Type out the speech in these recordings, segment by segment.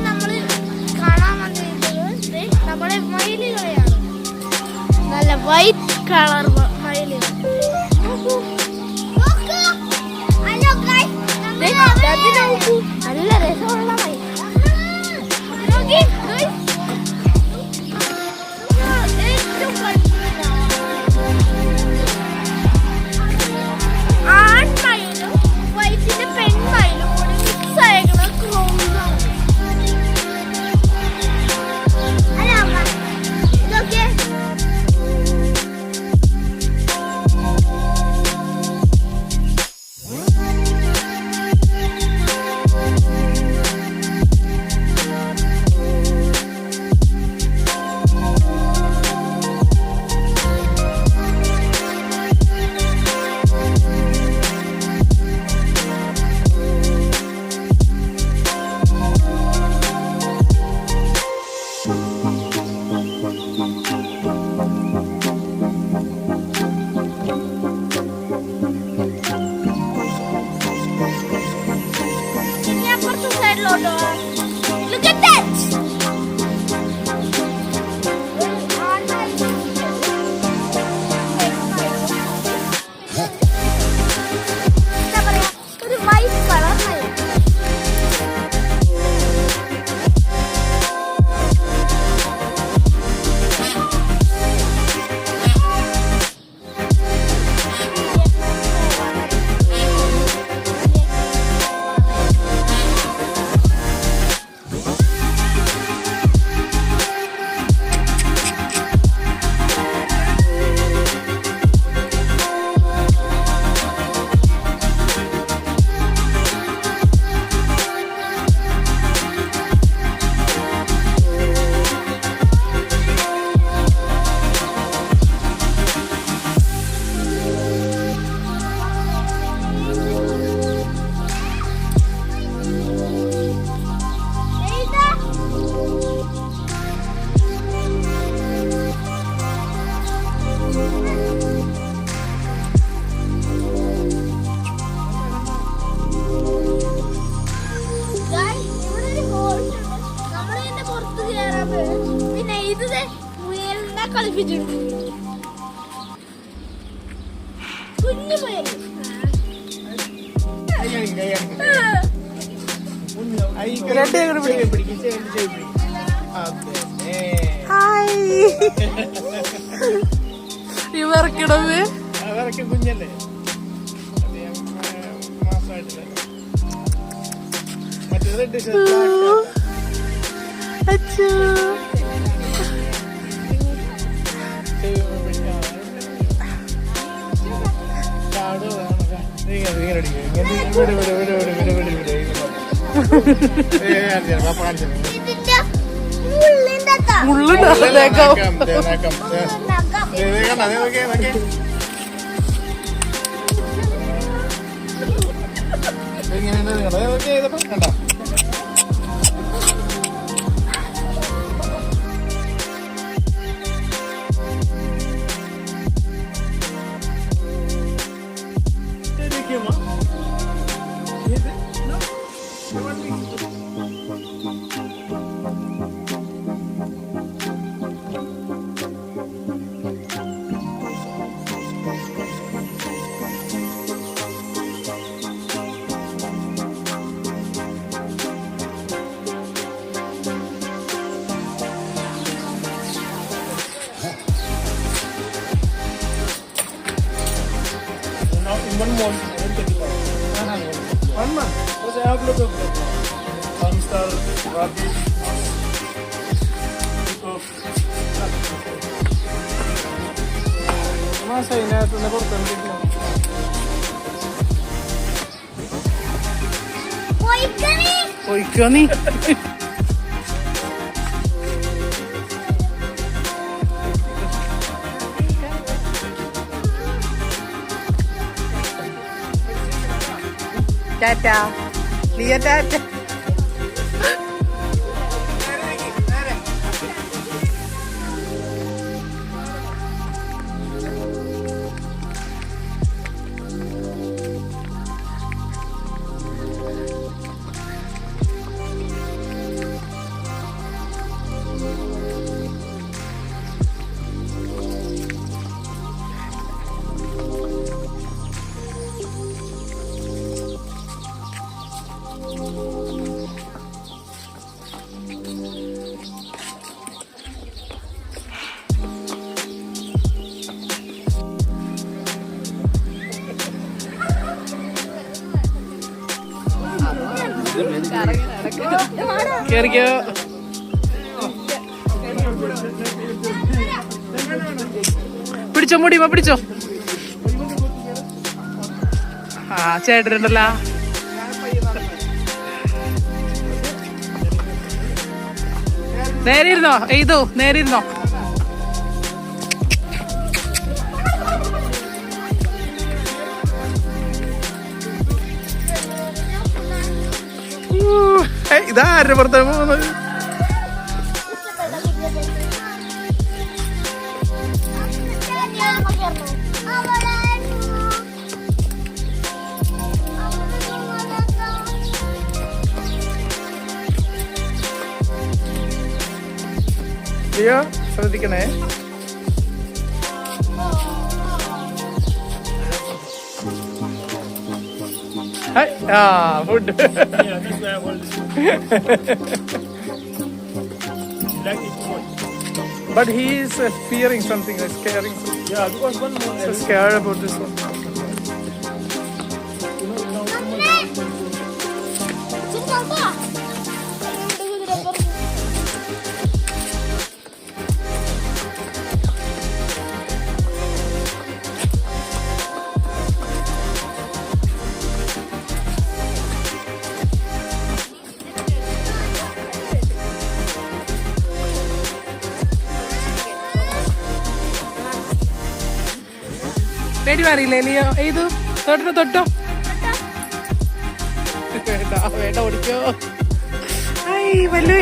നമ്മൾ കാണാൻ വന്നിരിക്കുന്നത് നമ്മുടെ മയിലുകളെയാണ്. നല്ല വൈറ്റ് കളർ മയിലുകൾ. നല്ല രസമുള്ള മയിൽ. ആൺമയിലും വൈറ്റിന്റെ പെൺമയിലും കൂടി മിക്സ് ആയിരിക്കുന്ന ക്രോസാണ്. ഇതൊക്കെ look at that. ഒരു വൈറ്റ് കളർ മയിൽ. പിന്നെ ഇത് മുയലിനെ കളിപ്പിച്ചിട്ടുണ്ട്. കുഞ്ഞു മുയൽ. ഇവർക്കിടവ് കുഞ്ഞല്ലേ മാസമായിട്ടില്ല. മറ്റേത് അച്ഛോ കണ്ടോ one month, I will take it out. 1 month? Because I have lot of hamster, rabbit, peacock. Masa ini aku nak korban gitu. Poikani. Tata Liya Tata. കേറിക്കോ. പിടിച്ചോ മുടിമ പിടിച്ചോ. ആ ചേട്ടനുണ്ടല്ലോ. നേരെ ഇരുന്നോ എയ്തോ, നേരെ ഇരുന്നോ. ഇതാരുടെ പുറത്തെ പോകുന്നത്? ലിയോ ശ്രദ്ധിക്കണേ. Food. But he is fearing something, scaring. Yeah, because one more. So scared about this one. പേടി മാറിയില്ലേ ലിയോ? ഏതു തൊട്ടോ തൊട്ടോ. വേണ്ട ഓടിക്കോ. വല്ല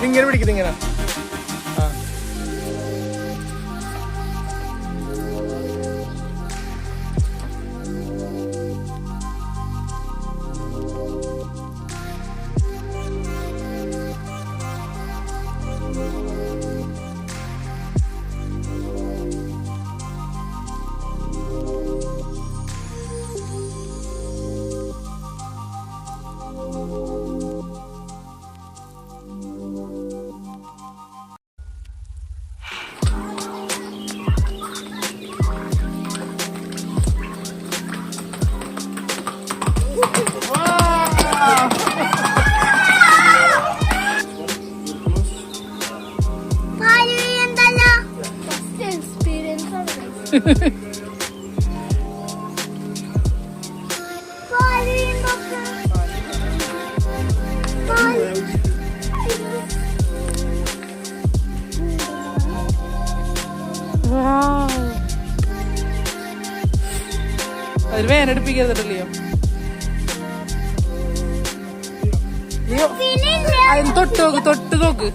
ഇങ്ങനെ പിടിക്കുന്നത് ഇങ്ങനെ. ഒരു വേനെടുപ്പിക്കരുതല്ലോ ലിയോ. അതിന് തൊട്ട് നോക്ക്, തൊട്ട് നോക്ക്.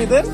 Ethan?